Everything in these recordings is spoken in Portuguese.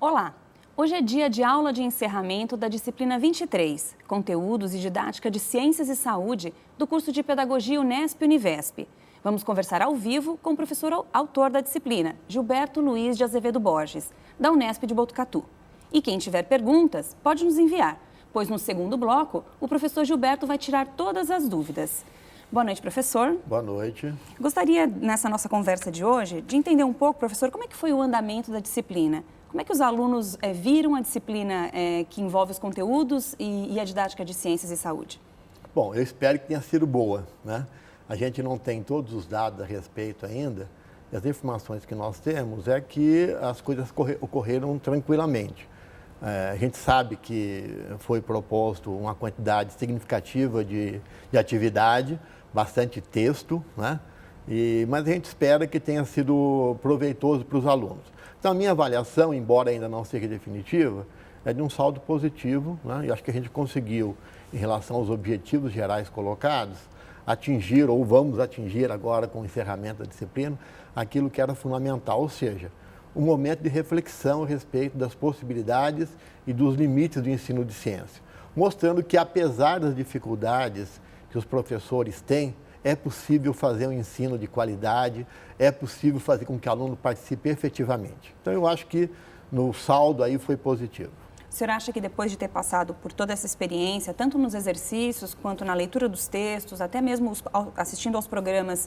Olá! Hoje é dia de aula de encerramento da disciplina 23, Conteúdos e Didática de Ciências e Saúde, do curso de Pedagogia Unesp-Univesp. Vamos conversar ao vivo com o professor autor da disciplina, Gilberto Luiz de Azevedo Borges, da Unesp de Botucatu. E quem tiver perguntas, pode nos enviar, pois no segundo bloco, o professor Gilberto vai tirar todas as dúvidas. Boa noite, professor. Boa noite. Gostaria, nessa nossa conversa de hoje, de entender um pouco, professor, como é que foi o andamento da disciplina? Como é que os alunos viram a disciplina que envolve os conteúdos e a didática de ciências e saúde? Bom, eu espero que tenha sido boa, né? A gente não tem todos os dados a respeito ainda. E as informações que nós temos é que as coisas ocorreram tranquilamente. A gente sabe que foi proposto uma quantidade significativa de atividade, bastante texto, né? Mas a gente espera que tenha sido proveitoso para os alunos. Então, a minha avaliação, embora ainda não seja definitiva, é de um saldo positivo, né? E acho que a gente conseguiu, em relação aos objetivos gerais colocados, atingir, ou vamos atingir agora com o encerramento da disciplina, aquilo que era fundamental, ou seja, um momento de reflexão a respeito das possibilidades e dos limites do ensino de ciência, mostrando que, apesar das dificuldades que os professores têm, é possível fazer um ensino de qualidade, é possível fazer com que o aluno participe efetivamente. Então, eu acho que no saldo aí foi positivo. O senhor acha que depois de ter passado por toda essa experiência, tanto nos exercícios quanto na leitura dos textos, até mesmo assistindo aos programas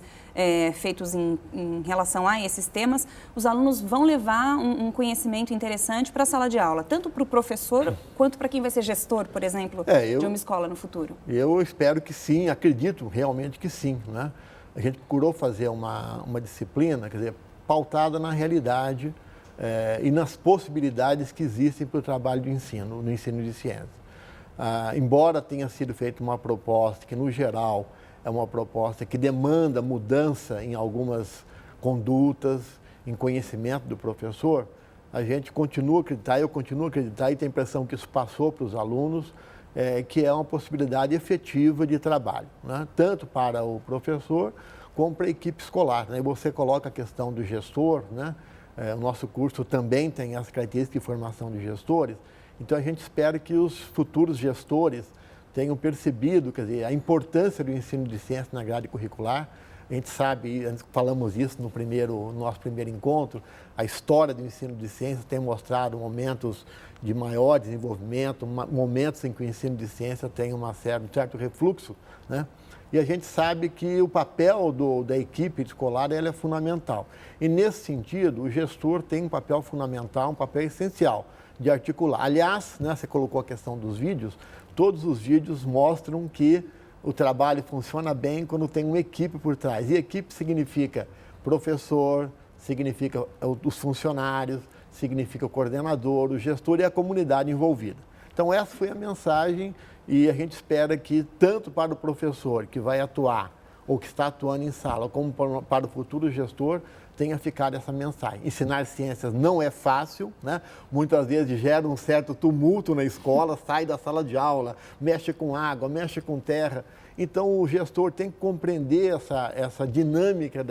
feitos em relação a esses temas, os alunos vão levar um conhecimento interessante para a sala de aula, tanto para o professor quanto para quem vai ser gestor, por exemplo, de uma escola no futuro? Eu espero que sim, acredito realmente que sim, né? A gente procurou fazer uma disciplina, quer dizer, pautada na realidade e nas possibilidades que existem para o trabalho de ensino, no ensino de ciências. Embora tenha sido feita uma proposta que, no geral, é uma proposta que demanda mudança em algumas condutas, em conhecimento do professor, a gente continua a acreditar, eu continuo a acreditar e tenho a impressão que isso passou para os alunos, que é uma possibilidade efetiva de trabalho, né? Tanto para o professor como para a equipe escolar, né? E você coloca a questão do gestor, né? O nosso curso também tem as características de formação de gestores, então a gente espera que os futuros gestores tenham percebido, quer dizer, a importância do ensino de ciência na grade curricular. A gente sabe, falamos isso no nosso primeiro encontro, a história do ensino de ciência tem mostrado momentos de maior desenvolvimento, momentos em que o ensino de ciência tem um certo refluxo, né? E a gente sabe que o papel da equipe escolar é fundamental. E, nesse sentido, o gestor tem um papel fundamental, um papel essencial de articular. Aliás, né, você colocou a questão dos vídeos, todos os vídeos mostram que o trabalho funciona bem quando tem uma equipe por trás. E equipe significa professor, significa os funcionários, significa o coordenador, o gestor e a comunidade envolvida. Então, essa foi a mensagem e a gente espera que, tanto para o professor que vai atuar ou que está atuando em sala, como para o futuro gestor, tenha ficado essa mensagem. Ensinar ciências não é fácil, né? Muitas vezes gera um certo tumulto na escola, sai da sala de aula, mexe com água, mexe com terra. Então, o gestor tem que compreender essa dinâmica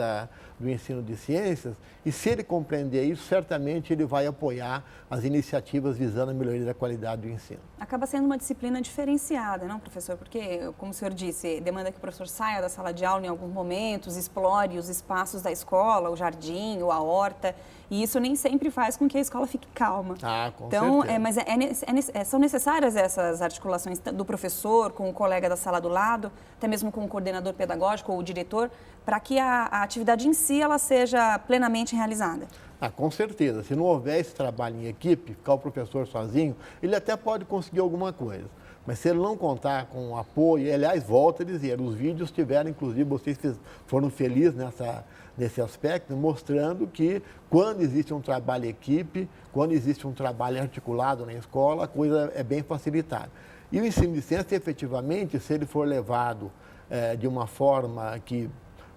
do ensino de ciências e, se ele compreender isso, certamente ele vai apoiar as iniciativas visando a melhoria da qualidade do ensino. Acaba sendo uma disciplina diferenciada, não, professor? Porque, como o senhor disse, demanda que o professor saia da sala de aula em alguns momentos, explore os espaços da escola, o jardim ou a horta, e isso nem sempre faz com que a escola fique calma. Com certeza. Mas são necessárias essas articulações do professor com o colega da sala do lado, até mesmo com o coordenador pedagógico ou o diretor, para que a atividade em si ela seja plenamente realizada. Com certeza. Se não houver esse trabalho em equipe, ficar o professor sozinho, ele até pode conseguir alguma coisa. Mas se ele não contar com apoio, e, aliás, volto a dizer, os vídeos tiveram, inclusive, vocês foram felizes nesse aspecto, mostrando que quando existe um trabalho em equipe, quando existe um trabalho articulado na escola, a coisa é bem facilitada. E o ensino de ciência, efetivamente, se ele for levado de uma forma que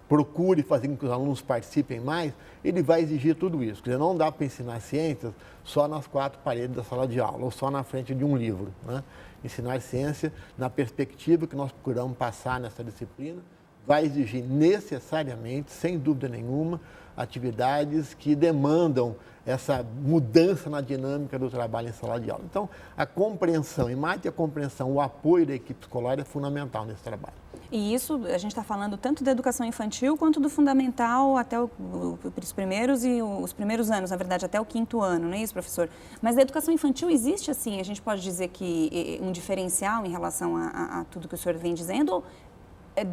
procure fazer com que os alunos participem mais, ele vai exigir tudo isso. Quer dizer, não dá para ensinar ciências só nas quatro paredes da sala de aula ou só na frente de um livro, né? Ensinar ciência na perspectiva que nós procuramos passar nessa disciplina vai exigir necessariamente, sem dúvida nenhuma, atividades que demandam essa mudança na dinâmica do trabalho em sala de aula. Então, a compreensão, e mais que a compreensão, o apoio da equipe escolar é fundamental nesse trabalho. E isso, a gente está falando tanto da educação infantil quanto do fundamental até os primeiros e os primeiros anos, na verdade, até o 5º ano, não é isso, professor? Mas da educação infantil existe, assim, a gente pode dizer que um diferencial em relação a tudo que o senhor vem dizendo, ou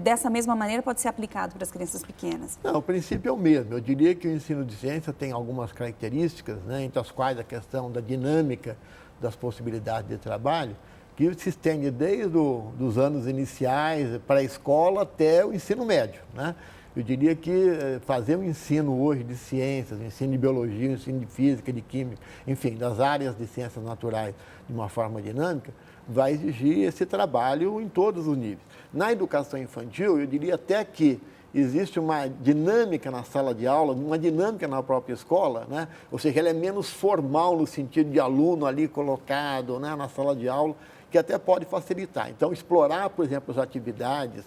dessa mesma maneira pode ser aplicado para as crianças pequenas? Não, o princípio é o mesmo. Eu diria que o ensino de ciência tem algumas características, né, entre as quais a questão da dinâmica das possibilidades de trabalho, que se estende desde os anos iniciais, pré-escola, até o ensino médio, né? Eu diria que fazer o ensino hoje de ciências, o ensino de biologia, o ensino de física, de química, enfim, das áreas de ciências naturais de uma forma dinâmica, vai exigir esse trabalho em todos os níveis. Na educação infantil, eu diria até que existe uma dinâmica na sala de aula, uma dinâmica na própria escola, né? Ou seja, ela é menos formal no sentido de aluno ali colocado, né, na sala de aula, que até pode facilitar. Então, explorar, por exemplo, as atividades,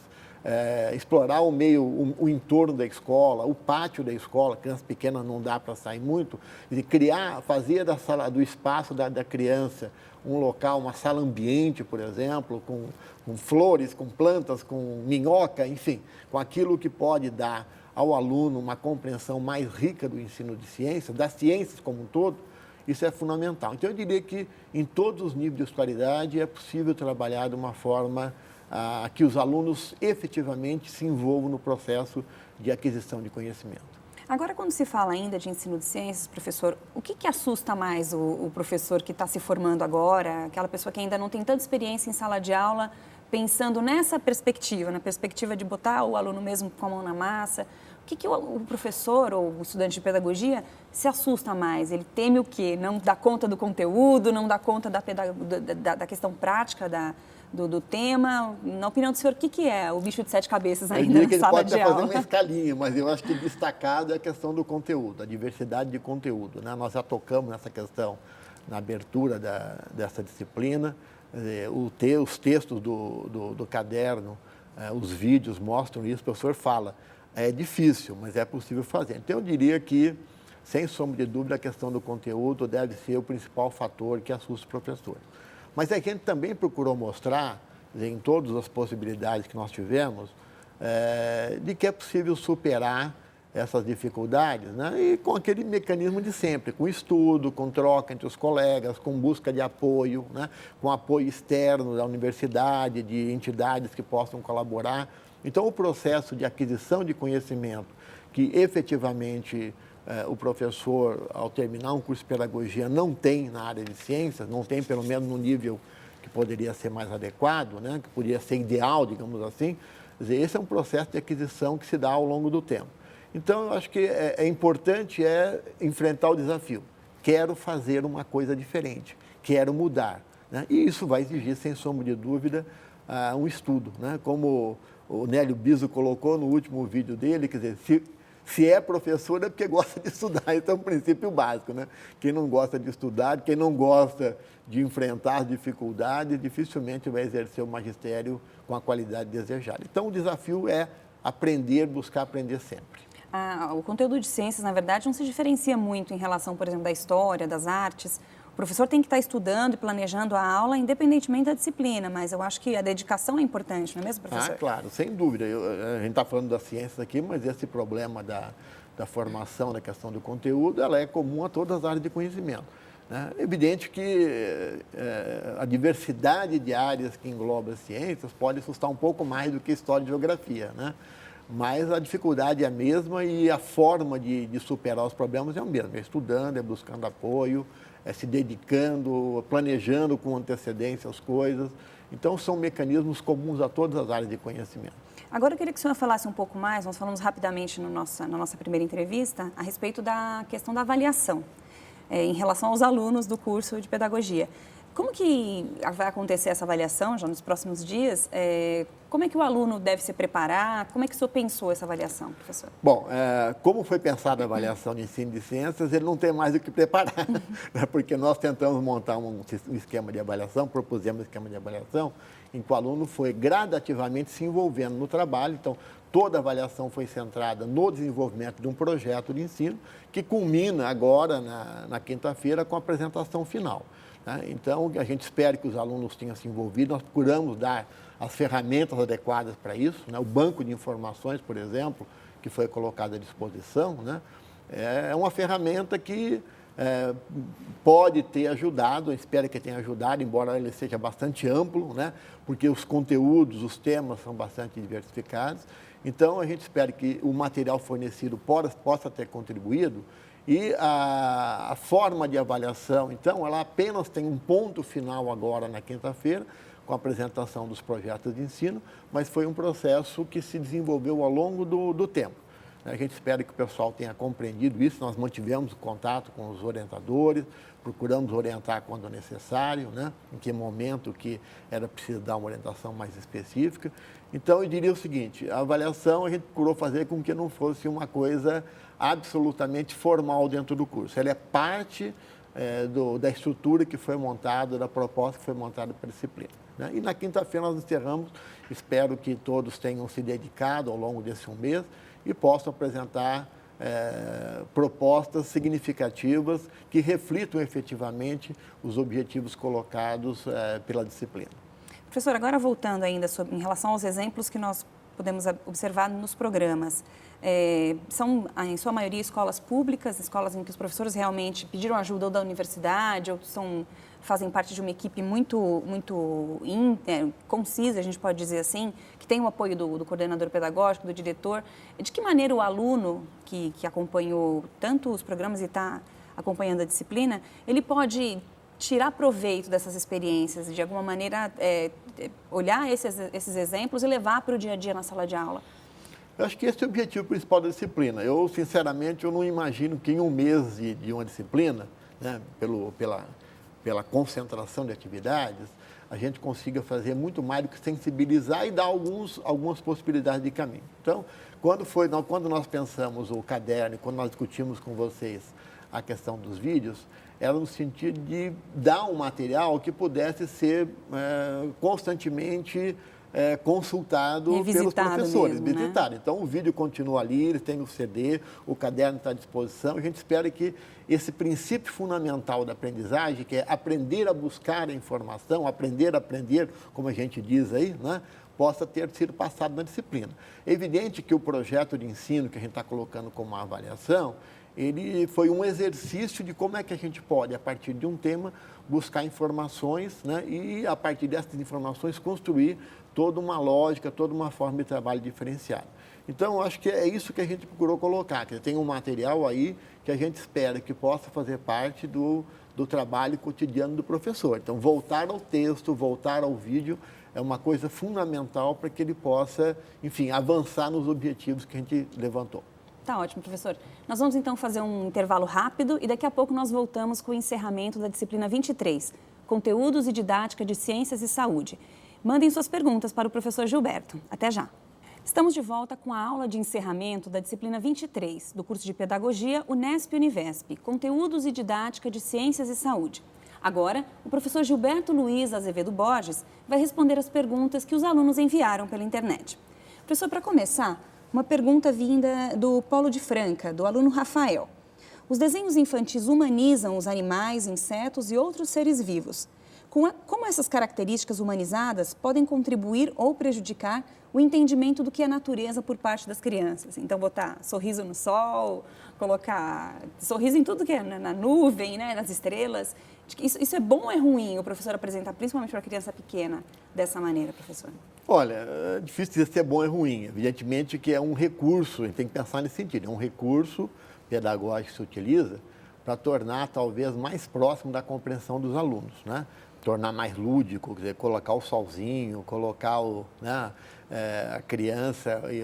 explorar o meio, o entorno da escola, o pátio da escola, criança pequena não dá para sair muito, e fazer da sala, do espaço da criança um local, uma sala ambiente, por exemplo, com flores, com plantas, com minhoca, enfim, com aquilo que pode dar ao aluno uma compreensão mais rica do ensino de ciências, das ciências como um todo, isso é fundamental. Então, eu diria que em todos os níveis de escolaridade é possível trabalhar de uma forma que os alunos efetivamente se envolvam no processo de aquisição de conhecimento. Agora, quando se fala ainda de ensino de ciências, professor, o que assusta mais o professor que está se formando agora, aquela pessoa que ainda não tem tanta experiência em sala de aula, pensando nessa perspectiva, na perspectiva de botar o aluno mesmo com a mão na massa? O que o professor ou o estudante de pedagogia se assusta mais? Ele teme o quê? Não dá conta do conteúdo, não dá conta da questão prática do tema? Na opinião do senhor, o que é o bicho de 7 cabeças ainda na sala de aula? Eu diria que ele pode até fazer uma escalinha, mas eu acho que destacado é a questão do conteúdo, a diversidade de conteúdo, né? Nós já tocamos nessa questão na abertura dessa disciplina. Os textos do caderno, os vídeos mostram isso, o professor fala. É difícil, mas é possível fazer. Então, eu diria que, sem sombra de dúvida, a questão do conteúdo deve ser o principal fator que assusta os professores. Mas a gente também procurou mostrar, em todas as possibilidades que nós tivemos, de que é possível superar essas dificuldades, né? E com aquele mecanismo de sempre, com estudo, com troca entre os colegas, com busca de apoio, né? Com apoio externo da universidade, de entidades que possam colaborar. Então, o processo de aquisição de conhecimento que efetivamente o professor, ao terminar um curso de pedagogia, não tem na área de ciências, não tem pelo menos no nível que poderia ser mais adequado, né, que poderia ser ideal, digamos assim, quer dizer, esse é um processo de aquisição que se dá ao longo do tempo. Então, eu acho que é importante enfrentar o desafio. Quero fazer uma coisa diferente, quero mudar, né? E isso vai exigir, sem sombra de dúvida, um estudo, né? Como o Nélio Biso colocou no último vídeo dele, quer dizer, se é professor é porque gosta de estudar, então é um princípio básico, né? Quem não gosta de estudar, quem não gosta de enfrentar as dificuldades, dificilmente vai exercer o magistério com a qualidade desejada. Então, o desafio é aprender, buscar aprender sempre. O conteúdo de ciências, na verdade, não se diferencia muito em relação, por exemplo, da história, das artes. O professor tem que estar estudando e planejando a aula, independentemente da disciplina, mas eu acho que a dedicação é importante, não é mesmo, professor? Claro, sem dúvida. A gente está falando das ciências aqui, mas esse problema da formação, da questão do conteúdo, ela é comum a todas as áreas de conhecimento, né? É evidente que a diversidade de áreas que engloba as ciências pode assustar um pouco mais do que história e geografia, né? Mas a dificuldade é a mesma e a forma de superar os problemas é a mesma. É estudando, é buscando apoio, é se dedicando, planejando com antecedência as coisas. Então, são mecanismos comuns a todas as áreas de conhecimento. Agora, eu queria que o senhor falasse um pouco mais, nós falamos rapidamente na nossa primeira entrevista, a respeito da questão da avaliação, em relação aos alunos do curso de pedagogia. Como que vai acontecer essa avaliação já nos próximos dias? Como é que o aluno deve se preparar? Como é que o senhor pensou essa avaliação, professor? Bom, como foi pensada a avaliação de ensino de ciências, ele não tem mais o que preparar, né? Porque nós tentamos montar um esquema de avaliação, propusemos um esquema de avaliação, em que o aluno foi gradativamente se envolvendo no trabalho. Então, toda a avaliação foi centrada no desenvolvimento de um projeto de ensino que culmina agora, na quinta-feira, com a apresentação final. Né? Então, a gente espera que os alunos tenham se envolvido, nós procuramos dar as ferramentas adequadas para isso, né? O banco de informações, por exemplo, que foi colocado à disposição, né? É uma ferramenta que pode ter ajudado, espero que tenha ajudado, embora ele seja bastante amplo, né? Porque os conteúdos, os temas são bastante diversificados. Então, a gente espera que o material fornecido possa ter contribuído e a forma de avaliação, então, ela apenas tem um ponto final agora na quinta-feira, com a apresentação dos projetos de ensino, mas foi um processo que se desenvolveu ao longo do tempo. A gente espera que o pessoal tenha compreendido isso, nós mantivemos contato com os orientadores, procuramos orientar quando necessário, né? Em que momento que era preciso dar uma orientação mais específica. Então, eu diria o seguinte, a avaliação a gente procurou fazer com que não fosse uma coisa absolutamente formal dentro do curso. Ela é parte da estrutura que foi montada, da proposta que foi montada para a disciplina. Né? E na quinta-feira nós encerramos, espero que todos tenham se dedicado ao longo desse um mês e possam apresentar propostas significativas que reflitam efetivamente os objetivos colocados pela disciplina. Professor, agora voltando ainda em relação aos exemplos que nós podemos observar nos programas, são, em sua maioria, escolas públicas, escolas em que os professores realmente pediram ajuda ou da universidade, ou fazem parte de uma equipe muito concisa, a gente pode dizer assim, que tem o apoio do coordenador pedagógico, do diretor. De que maneira o aluno que acompanhou tanto os programas e está acompanhando a disciplina, ele pode tirar proveito dessas experiências e, de alguma maneira, olhar esses exemplos e levar para o dia a dia na sala de aula? Eu acho que esse é o objetivo principal da disciplina. Eu, sinceramente, eu não imagino que em um mês de uma disciplina, né, pela concentração de atividades, a gente consiga fazer muito mais do que sensibilizar e dar algumas possibilidades de caminho. Então, quando nós pensamos o caderno, quando nós discutimos com vocês a questão dos vídeos, era no sentido de dar um material que pudesse ser constantemente consultado pelos professores, mesmo, visitado. Né? Então, o vídeo continua ali, eles têm o CD, o caderno está à disposição. A gente espera que esse princípio fundamental da aprendizagem, que é aprender a buscar a informação, aprender a aprender, como a gente diz aí, né, possa ter sido passado na disciplina. É evidente que o projeto de ensino que a gente está colocando como uma avaliação, ele foi um exercício de como é que a gente pode, a partir de um tema, buscar informações, né, e, a partir dessas informações, construir toda uma lógica, toda uma forma de trabalho diferenciada. Então, eu acho que é isso que a gente procurou colocar, que tem um material aí que a gente espera que possa fazer parte do trabalho cotidiano do professor. Então, voltar ao texto, voltar ao vídeo, é uma coisa fundamental para que ele possa, enfim, avançar nos objetivos que a gente levantou. Tá ótimo, professor. Nós vamos então fazer um intervalo rápido e daqui a pouco nós voltamos com o encerramento da disciplina 23, Conteúdos e Didática de Ciências e Saúde. Mandem suas perguntas para o professor Gilberto. Até já. Estamos de volta com a aula de encerramento da disciplina 23, do curso de Pedagogia Unesp-Univesp, Conteúdos e Didática de Ciências e Saúde. Agora, o professor Gilberto Luiz Azevedo Borges vai responder as perguntas que os alunos enviaram pela internet. Professor, para começar, uma pergunta vinda do Polo de Franca, do aluno Rafael. Os desenhos infantis humanizam os animais, insetos e outros seres vivos. Como essas características humanizadas podem contribuir ou prejudicar o entendimento do que é natureza por parte das crianças? Então, botar sorriso no sol, colocar sorriso em tudo que é na nuvem, né, nas estrelas. Isso é bom ou é ruim o professor apresentar, principalmente para a criança pequena, dessa maneira, professor? Olha, é difícil dizer se é bom ou é ruim. Evidentemente que é um recurso, a gente tem que pensar nesse sentido, é um recurso pedagógico que se utiliza para tornar talvez mais próximo da compreensão dos alunos, né? Tornar mais lúdico, quer dizer, colocar o solzinho, colocar a criança e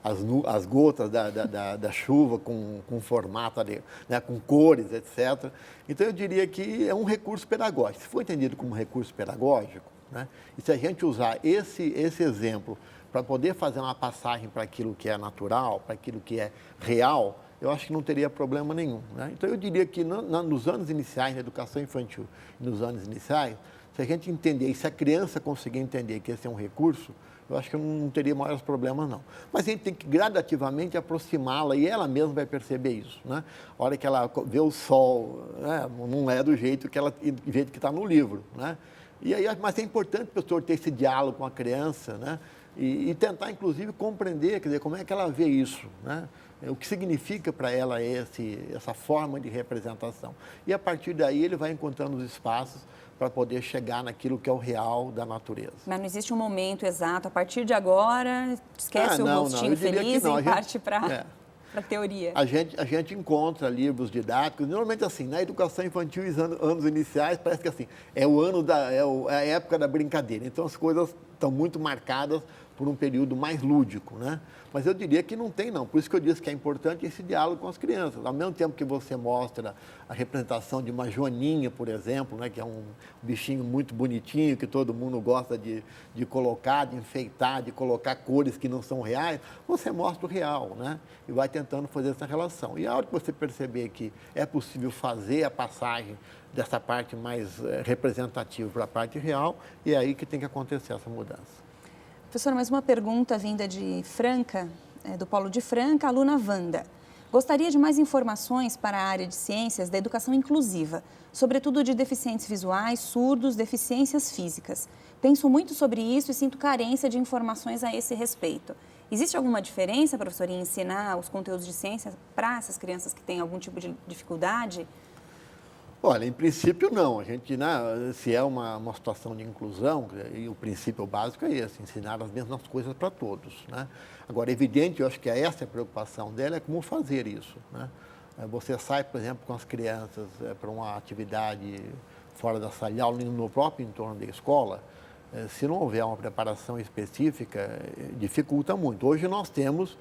as gotas da chuva com formato, né, com cores, etc. Então, eu diria que é um recurso pedagógico. Se for entendido como recurso pedagógico, né, e se a gente usar esse exemplo para poder fazer uma passagem para aquilo que é natural, para aquilo que é real, eu acho que não teria problema nenhum. Né? Então, eu diria que nos anos iniciais, na educação infantil, nos anos iniciais, se a gente entender, e se a criança conseguir entender que esse é um recurso, eu acho que eu não teria maiores problemas, não. Mas a gente tem que gradativamente aproximá-la e ela mesma vai perceber isso, né? A hora que ela vê o sol, né? Não é do jeito que está no livro, né? E aí, mas é importante o professor ter esse diálogo com a criança, né? E tentar, inclusive, compreender, quer dizer, como é que ela vê isso, né? O que significa para ela essa forma de representação. E, a partir daí, ele vai encontrando os espaços para poder chegar naquilo que é o real da natureza. Mas não existe um momento exato, a partir de agora, esquece o rostinho feliz e parte para a teoria. A gente encontra livros didáticos, normalmente assim, na educação infantil e anos iniciais, parece que assim, é a época da brincadeira. Então as coisas estão muito marcadas por um período mais lúdico, né? Mas eu diria que não tem, não. Por isso que eu disse que é importante esse diálogo com as crianças. Ao mesmo tempo que você mostra a representação de uma joaninha, por exemplo, né, que é um bichinho muito bonitinho, que todo mundo gosta de colocar, de enfeitar, de colocar cores que não são reais, você mostra o real, né? E vai tentando fazer essa relação. E a hora que você perceber que é possível fazer a passagem dessa parte mais representativa para a parte real, e é aí que tem que acontecer essa mudança. Professora, mais uma pergunta vinda de Franca, do Polo de Franca, aluna Wanda. Gostaria de mais informações para a área de ciências da educação inclusiva, sobretudo de deficientes visuais, surdos, deficiências físicas. Penso muito sobre isso e sinto carência de informações a esse respeito. Existe alguma diferença, professora, em ensinar os conteúdos de ciência para essas crianças que têm algum tipo de dificuldade? Olha, em princípio não. A gente, né, se é uma situação de inclusão, e o princípio básico é esse, ensinar as mesmas coisas para todos, né? Agora, é evidente, eu acho que essa é a preocupação dela, é como fazer isso, né? Você sai, por exemplo, com as crianças para uma atividade fora da sala de aula, no próprio entorno da escola, se não houver uma preparação específica, dificulta muito. Hoje nós temos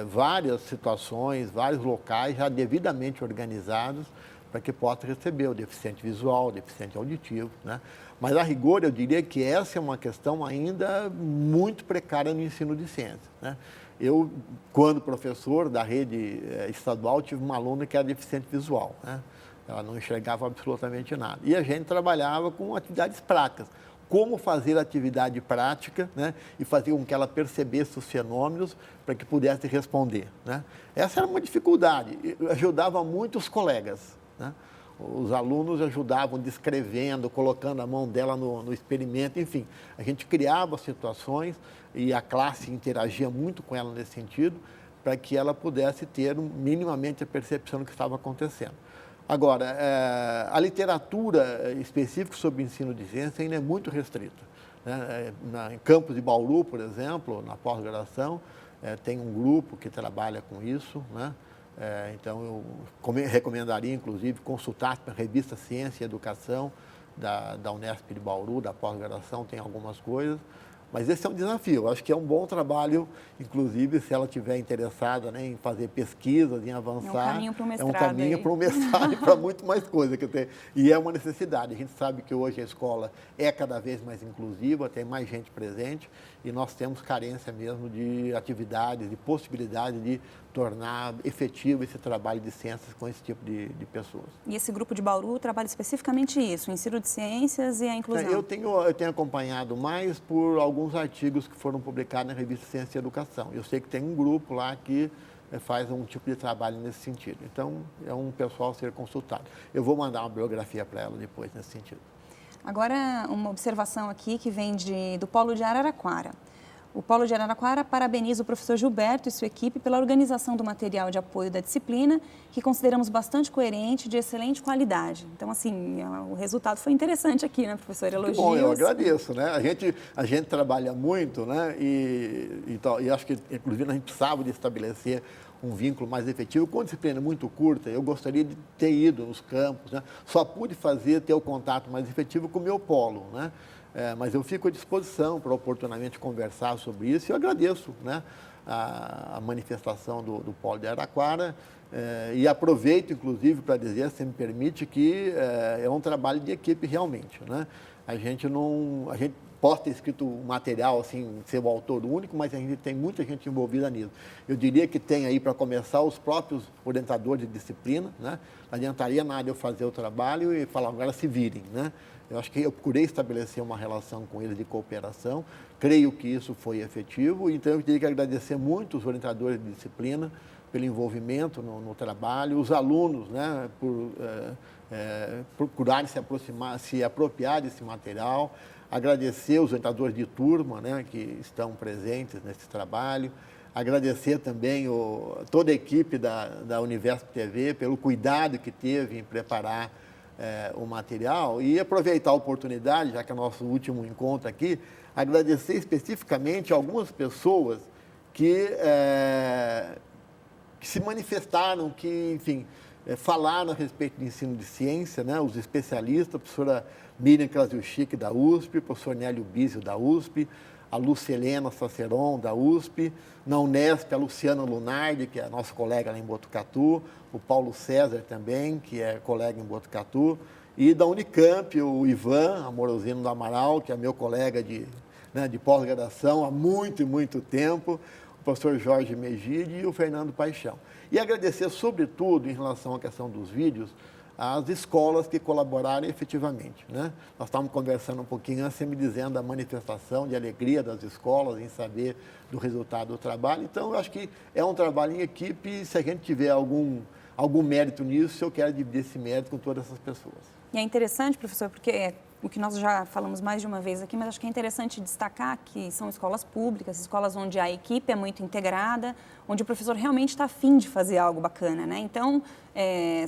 várias situações, vários locais já devidamente organizados para que possa receber o deficiente visual, o deficiente auditivo, né? Mas, a rigor, eu diria que essa é uma questão ainda muito precária no ensino de ciência, né? Eu, quando professor da rede estadual, tive uma aluna que era deficiente visual, né? Ela não enxergava absolutamente nada. E a gente trabalhava com atividades práticas. Como fazer atividade prática, né, e fazer com que ela percebesse os fenômenos para que pudesse responder, né? Essa era uma dificuldade. Ajudava muito os colegas, né? Os alunos ajudavam descrevendo, colocando a mão dela no experimento, enfim. A gente criava situações e a classe interagia muito com ela nesse sentido, para que ela pudesse ter minimamente a percepção do que estava acontecendo. Agora, a literatura específica sobre o ensino de ciência ainda é muito restrita, né? Em Campos de Bauru, por exemplo, na pós-graduação, tem um grupo que trabalha com isso, né? Então, eu recomendaria, inclusive, consultar a revista Ciência e Educação da Unesp de Bauru, da pós-graduação, tem algumas coisas. Mas esse é um desafio. Eu acho que é um bom trabalho, inclusive, se ela estiver interessada, né, em fazer pesquisas, em avançar. É um caminho para o mestrado. É um caminho para o mestrado e para muito mais coisa. E é uma necessidade. A gente sabe que hoje a escola é cada vez mais inclusiva, tem mais gente presente e nós temos carência mesmo de atividades, de possibilidade de tornar efetivo esse trabalho de ciências com esse tipo de pessoas. E esse grupo de Bauru trabalha especificamente isso, o ensino de ciências e a inclusão? Eu tenho acompanhado mais por alguns artigos que foram publicados na revista Ciência e Educação. Eu sei que tem um grupo lá que faz um tipo de trabalho nesse sentido. Então, é um pessoal a ser consultado. Eu vou mandar uma biografia para ela depois nesse sentido. Agora, uma observação aqui que vem do Polo de Araraquara. O Polo de Araraquara parabeniza o professor Gilberto e sua equipe pela organização do material de apoio da disciplina, que consideramos bastante coerente e de excelente qualidade. Então, assim, o resultado foi interessante aqui, né, professor? Elogios. Bom, eu agradeço, né? A gente trabalha muito, né? E acho que, inclusive, a gente precisava de estabelecer um vínculo mais efetivo. Com disciplina muito curta, eu gostaria de ter ido nos campos, né? Só pude ter o contato mais efetivo com o meu polo, né? Mas eu fico à disposição para oportunamente conversar sobre isso e eu agradeço, né, a manifestação do Polo de Araraquara e aproveito, inclusive, para dizer, se me permite, que é um trabalho de equipe realmente, né? A gente posso ter escrito o material, assim, ser o autor único, mas a gente tem muita gente envolvida nisso. Eu diria que tem aí, para começar, os próprios orientadores de disciplina, né? Não adiantaria nada eu fazer o trabalho e falar, agora se virem, né? Eu acho que eu procurei estabelecer uma relação com eles de cooperação, creio que isso foi efetivo, então eu teria que agradecer muito os orientadores de disciplina pelo envolvimento no trabalho, os alunos, né, por procurarem se apropriar desse material, agradecer os orientadores de turma, né, que estão presentes nesse trabalho, agradecer também toda a equipe da Universp TV pelo cuidado que teve em preparar o material e aproveitar a oportunidade, já que é o nosso último encontro aqui, agradecer especificamente algumas pessoas que se manifestaram, que, enfim, falaram a respeito de ensino de ciência, né? Os especialistas, a professora Miriam Krasiuschik, da USP, o professor Nélio Bizio, da USP, a Lucelena Saceron, da USP, na Unesp, a Luciana Lunardi, que é nossa colega lá em Botucatu, o Paulo César também, que é colega em Botucatu, e da Unicamp, o Ivan Amorosino do Amaral, que é meu colega de pós-graduação há muito e muito tempo, o professor Jorge Megide e o Fernando Paixão. E agradecer, sobretudo, em relação à questão dos vídeos, às escolas que colaboraram efetivamente, né? Nós estávamos conversando um pouquinho antes, me dizendo da manifestação de alegria das escolas em saber do resultado do trabalho. Então, eu acho que é um trabalho em equipe e se a gente tiver algum mérito nisso, eu quero dividir esse mérito com todas essas pessoas. E é interessante, professor, porque o que nós já falamos mais de uma vez aqui, mas acho que é interessante destacar que são escolas públicas, escolas onde a equipe é muito integrada, onde o professor realmente está afim de fazer algo bacana, né? Então,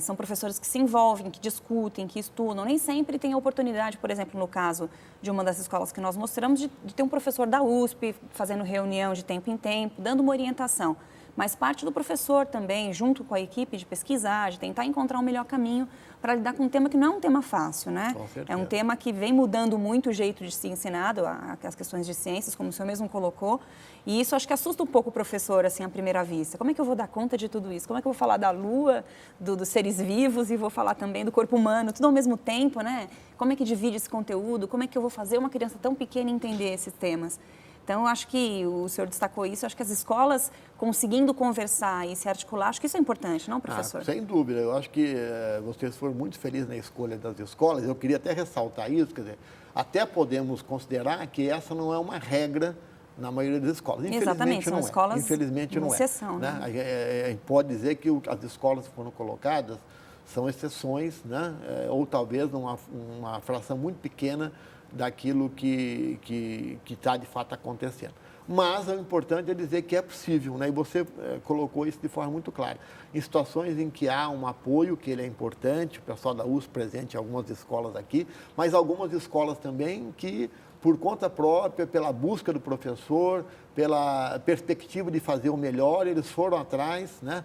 são professores que se envolvem, que discutem, que estudam. Nem sempre tem a oportunidade, por exemplo, no caso de uma das escolas que nós mostramos, de ter um professor da USP fazendo reunião de tempo em tempo, dando uma orientação. Mas parte do professor também, junto com a equipe, de pesquisar, de tentar encontrar um melhor caminho para lidar com um tema que não é um tema fácil, né? Com certeza. É um tema que vem mudando muito o jeito de ser ensinado, as questões de ciências, como o senhor mesmo colocou, e isso acho que assusta um pouco o professor, assim, à primeira vista. Como é que eu vou dar conta de tudo isso? Como é que eu vou falar da Lua, dos seres vivos e vou falar também do corpo humano, tudo ao mesmo tempo, né? Como é que divide esse conteúdo? Como é que eu vou fazer uma criança tão pequena entender esses temas? Então, eu acho que o senhor destacou isso, acho que as escolas conseguindo conversar e se articular, acho que isso é importante, não, professor? Sem dúvida, eu acho que vocês foram muito felizes na escolha das escolas, eu queria até ressaltar isso, quer dizer, até podemos considerar que essa não é uma regra na maioria das escolas. Exatamente, são escolas Infelizmente não é. Exceção, né? Né? A gente pode dizer que as escolas que foram colocadas são exceções, né? Ou talvez uma fração muito pequena daquilo que está de fato acontecendo. Mas o importante é dizer que é possível, né? E você colocou isso de forma muito clara. Em situações em que há um apoio, que ele é importante, o pessoal da USP presente em algumas escolas aqui, mas algumas escolas também que, por conta própria, pela busca do professor, pela perspectiva de fazer o melhor, eles foram atrás, né?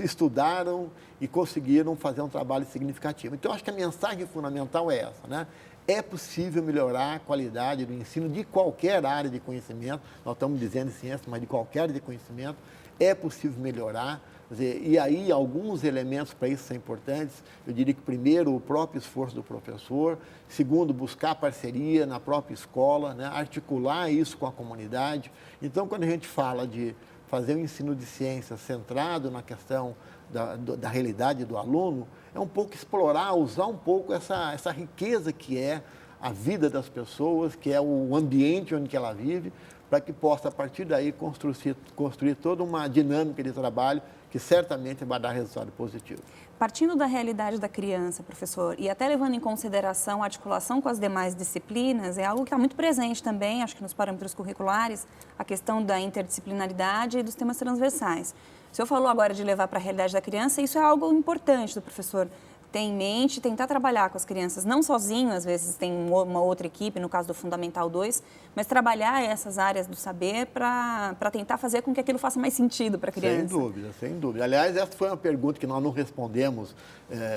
Estudaram e conseguiram fazer um trabalho significativo. Então, acho que a mensagem fundamental é essa, né? É possível melhorar a qualidade do ensino de qualquer área de conhecimento, nós estamos dizendo ciência, mas de qualquer área de conhecimento, é possível melhorar. Quer dizer, e aí, alguns elementos para isso são importantes. Eu diria que, primeiro, o próprio esforço do professor. Segundo, buscar parceria na própria escola, né? Articular isso com a comunidade. Então, quando a gente fala de fazer um ensino de ciência centrado na questão da realidade do aluno, é um pouco explorar, usar um pouco essa riqueza que é a vida das pessoas, que é o ambiente onde ela vive, para que possa, a partir daí, construir toda uma dinâmica de trabalho que certamente vai dar resultado positivo. Partindo da realidade da criança, professor, e até levando em consideração a articulação com as demais disciplinas, é algo que está muito presente também, acho que nos parâmetros curriculares, a questão da interdisciplinaridade e dos temas transversais. O senhor falou agora de levar para a realidade da criança, isso é algo importante do professor ter em mente, tentar trabalhar com as crianças, não sozinho, às vezes tem uma outra equipe, no caso do Fundamental 2, mas trabalhar essas áreas do saber para tentar fazer com que aquilo faça mais sentido para a criança. Sem dúvida, sem dúvida. Aliás, essa foi uma pergunta que nós não respondemos,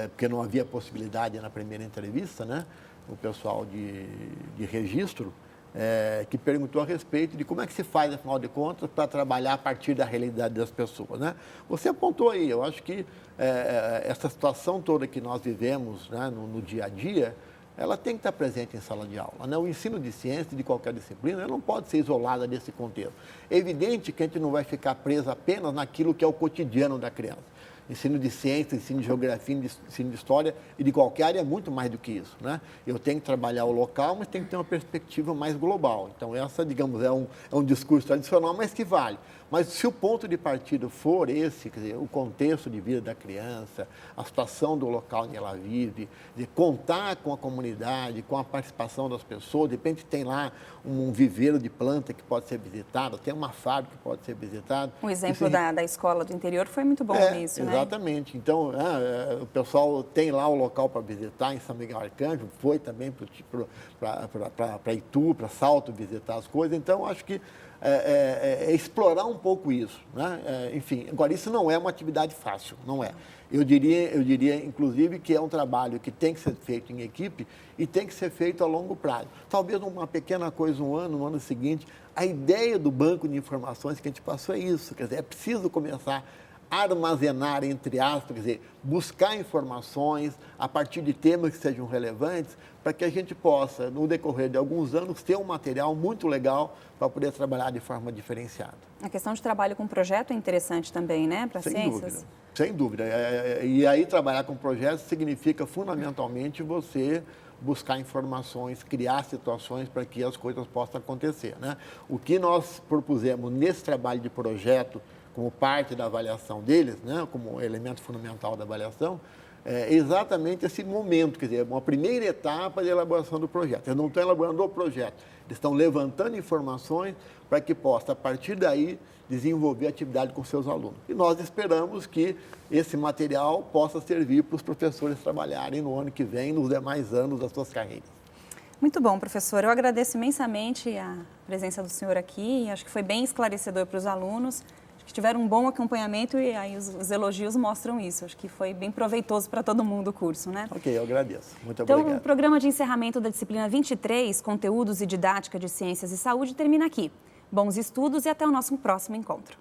porque não havia possibilidade na primeira entrevista, né? O pessoal de registro, que perguntou a respeito de como é que se faz, afinal de contas, para trabalhar a partir da realidade das pessoas, né? Você apontou aí, eu acho que essa situação toda que nós vivemos, né, no dia a dia, ela tem que estar presente em sala de aula, né? O ensino de ciência, de qualquer disciplina, ele não pode ser isolado desse contexto. É evidente que a gente não vai ficar preso apenas naquilo que é o cotidiano da criança. Ensino de ciência, ensino de geografia, ensino de história e de qualquer área é muito mais do que isso, né? Eu tenho que trabalhar o local, mas tenho que ter uma perspectiva mais global. Então, essa, digamos, é um discurso tradicional, mas que vale. Mas se o ponto de partida for esse, quer dizer, o contexto de vida da criança, a situação do local onde ela vive, de contar com a comunidade, com a participação das pessoas, de repente tem lá um viveiro de planta que pode ser visitado, tem uma fábrica que pode ser visitada. O exemplo da escola do interior foi muito bom nisso, né? Exatamente. Então, o pessoal tem lá o local para visitar em São Miguel Arcanjo, foi também para Itu, para Salto visitar as coisas. Então, acho que explorar um pouco isso, né? Enfim, agora isso não é uma atividade fácil, não é. Eu diria, inclusive, que é um trabalho que tem que ser feito em equipe e tem que ser feito a longo prazo. Talvez uma pequena coisa no ano seguinte. A ideia do banco de informações que a gente passou é isso, quer dizer, é preciso começar a armazenar, entre aspas, quer dizer, buscar informações a partir de temas que sejam relevantes, para que a gente possa, no decorrer de alguns anos, ter um material muito legal para poder trabalhar de forma diferenciada. A questão de trabalho com projeto é interessante também, né, para ciências? Sem dúvida. E aí trabalhar com projetos significa fundamentalmente você buscar informações, criar situações para que as coisas possam acontecer, né? O que nós propusemos nesse trabalho de projeto, como parte da avaliação deles, né, como elemento fundamental da avaliação, é exatamente esse momento, quer dizer, uma primeira etapa de elaboração do projeto. Eles não estão elaborando o projeto, eles estão levantando informações para que possa, a partir daí, desenvolver atividade com seus alunos. E nós esperamos que esse material possa servir para os professores trabalharem no ano que vem, nos demais anos das suas carreiras. Muito bom, professor. Eu agradeço imensamente a presença do senhor aqui. Acho que foi bem esclarecedor para os alunos. Acho que tiveram um bom acompanhamento e aí os elogios mostram isso. Acho que foi bem proveitoso para todo mundo o curso, né? Ok, eu agradeço. Muito obrigado. Então, o programa de encerramento da disciplina 23, Conteúdos e Didática de Ciências e Saúde, termina aqui. Bons estudos e até o nosso próximo encontro.